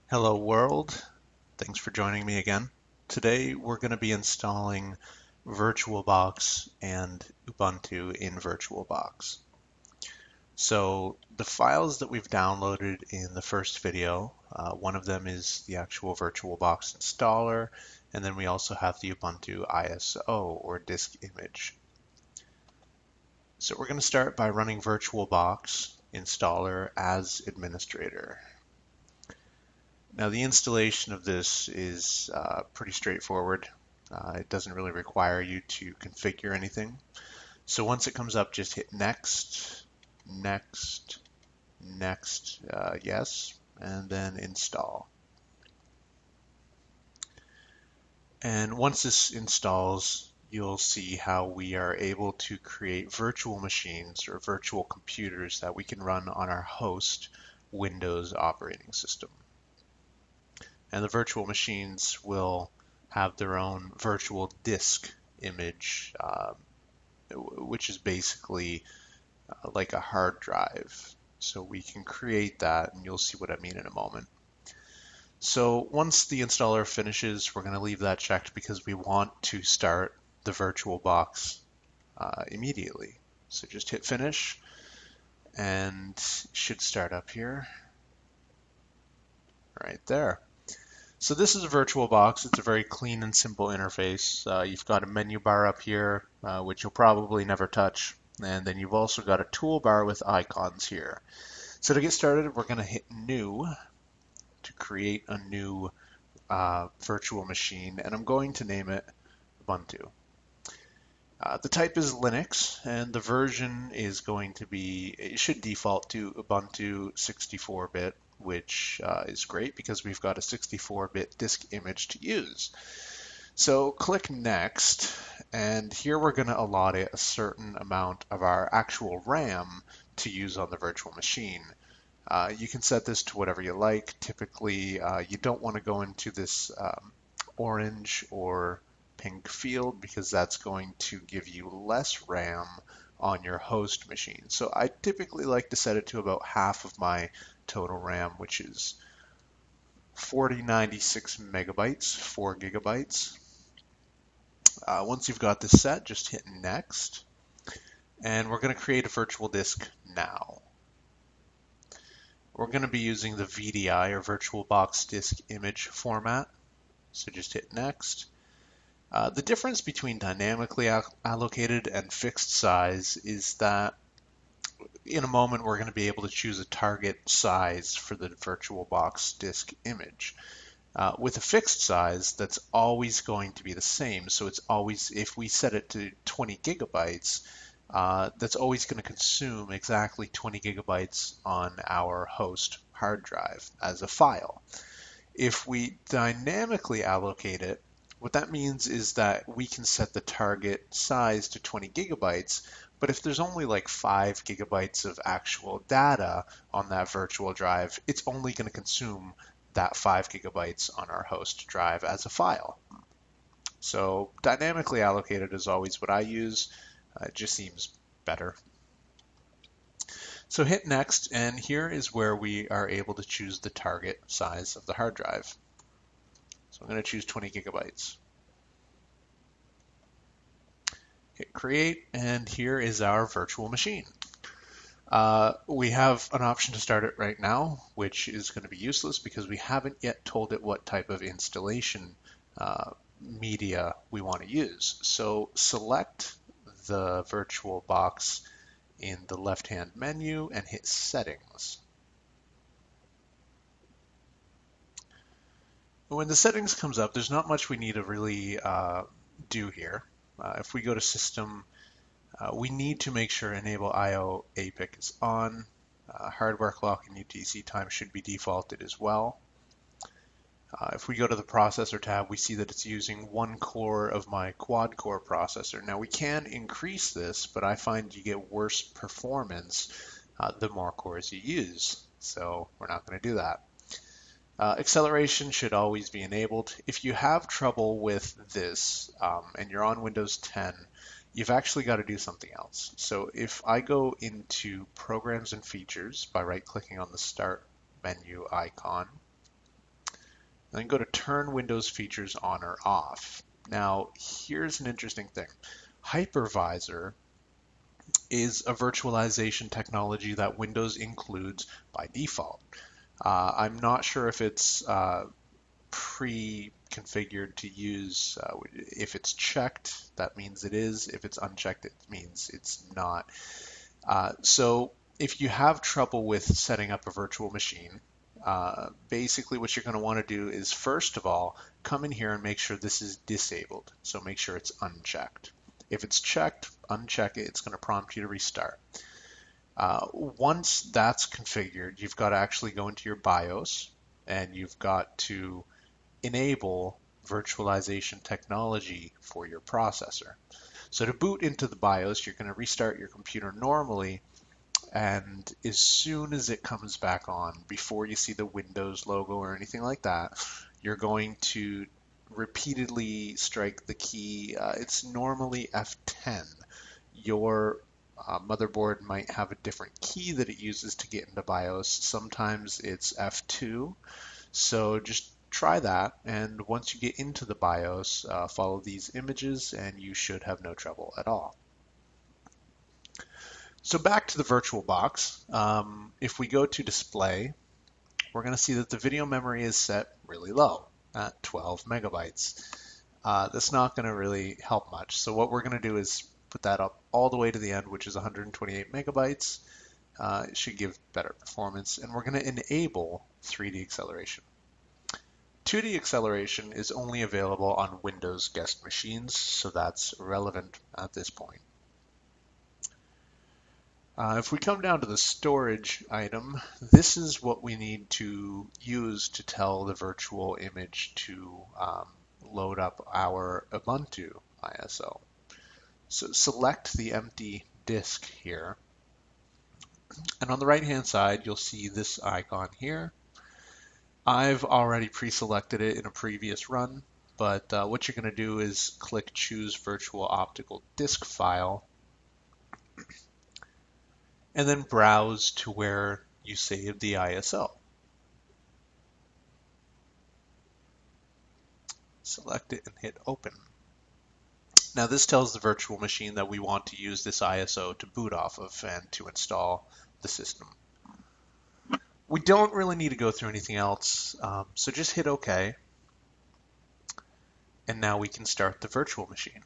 Hello world, thanks for joining me again. Today we're going to be installing VirtualBox and Ubuntu in VirtualBox. So the files that we've downloaded in the first video, one of them is the actual VirtualBox installer, and then we also have the Ubuntu ISO or disk image. So we're going to start by running VirtualBox installer as administrator. Now the installation of this is pretty straightforward. It doesn't really require you to configure anything. So once it comes up, just hit next, next, next, yes, and then install. And once this installs, you'll see how we are able to create virtual machines or virtual computers that we can run on our host Windows operating system. And the virtual machines will have their own virtual disk image, which is basically like a hard drive. So we can create that, and you'll see what I mean in a moment. So once the installer finishes, we're going to leave that checked because we want to start the VirtualBox immediately. So just hit finish, and it should start up here, right there. So this is a VirtualBox. It's a very clean and simple interface. You've got a menu bar up here, which you'll probably never touch. And then you've also got a toolbar with icons here. So to get started, we're going to hit New to create a new virtual machine, and I'm going to name it Ubuntu. The type is Linux, and the version is going to be, it should default to Ubuntu 64-bit, which is great because we've got a 64-bit disk image to use. So click Next, and here we're going to allot it a certain amount of our actual RAM to use on the virtual machine. You can set this to whatever you like. Typically, you don't want to go into this orange or pink field because that's going to give you less RAM on your host machine. So I typically like to set it to about half of my total RAM, which is 4096 megabytes, 4 gigabytes. Once you've got this set, just hit next, and we're going to create a virtual disk now. We're going to be using the VDI or VirtualBox disk image format, so just hit next. The difference between dynamically allocated and fixed size is that in a moment we're going to be able to choose a target size for the VirtualBox disk image. With a fixed size, that's always going to be the same. So it's always, if we set it to 20 gigabytes, that's always going to consume exactly 20 gigabytes on our host hard drive as a file. If we dynamically allocate it, what that means is that we can set the target size to 20 gigabytes, but if there's only like 5 gigabytes of actual data on that virtual drive, it's only going to consume that 5 gigabytes on our host drive as a file. So dynamically allocated is always what I use. It just seems better. So hit next, and here is where we are able to choose the target size of the hard drive. So I'm going to choose 20 gigabytes. Hit create, and here is our virtual machine. We have an option to start it right now, which is going to be useless because we haven't yet told it what type of installation media we want to use. So select the VirtualBox in the left-hand menu and hit Settings. When the settings comes up, there's not much we need to really do here. If we go to System, we need to make sure Enable I/O APIC is on. Hardware clock and UTC time should be defaulted as well. If we go to the processor tab, we see that it's using 1 core of my quad-core processor. Now we can increase this, but I find you get worse performance the more cores you use. So we're not going to do that. Acceleration should always be enabled. If you have trouble with this and you're on Windows 10, you've actually got to do something else. So if I go into Programs and Features by right-clicking on the Start menu icon, Then go to Turn Windows Features On or Off. Now, here's an interesting thing. Hypervisor is a virtualization technology that Windows includes by default. I'm not sure if it's pre-configured to use. If it's checked, that means it is. If it's unchecked, it means it's not. So if you have trouble with setting up a virtual machine, basically what you're going to want to do is, first of all, come in here and make sure this is disabled. So make sure it's unchecked. If it's checked, uncheck it. It's going to prompt you to restart. Once that's configured, you've got to actually go into your BIOS and you've got to enable virtualization technology for your processor. So to boot into the BIOS, you're going to restart your computer normally, and as soon as it comes back on, before you see the Windows logo or anything like that, you're going to repeatedly strike the key. It's normally F10. Your motherboard might have a different key that it uses to get into BIOS. Sometimes it's F2. So just try that, and once you get into the BIOS, follow these images and you should have no trouble at all. So back to the VirtualBox. If we go to display, we're going to see that the video memory is set really low at 12 megabytes. That's not going to really help much. So what we're going to do is put that up all the way to the end, which is 128 megabytes. It should give better performance, and we're going to enable 3D acceleration. 2D acceleration is only available on Windows guest machines, so that's irrelevant at this point. If we come down to the storage item, this is what we need to use to tell the virtual image to load up our Ubuntu ISO. So select the empty disk here, and on the right hand side you'll see this icon here. I've already pre-selected it in a previous run, but what you're going to do is click Choose Virtual Optical Disk File, and then browse to where you saved the ISO. Select it and hit Open. Now this tells the virtual machine that we want to use this ISO to boot off of and to install the system. We don't really need to go through anything else, so just hit OK. And now we can start the virtual machine.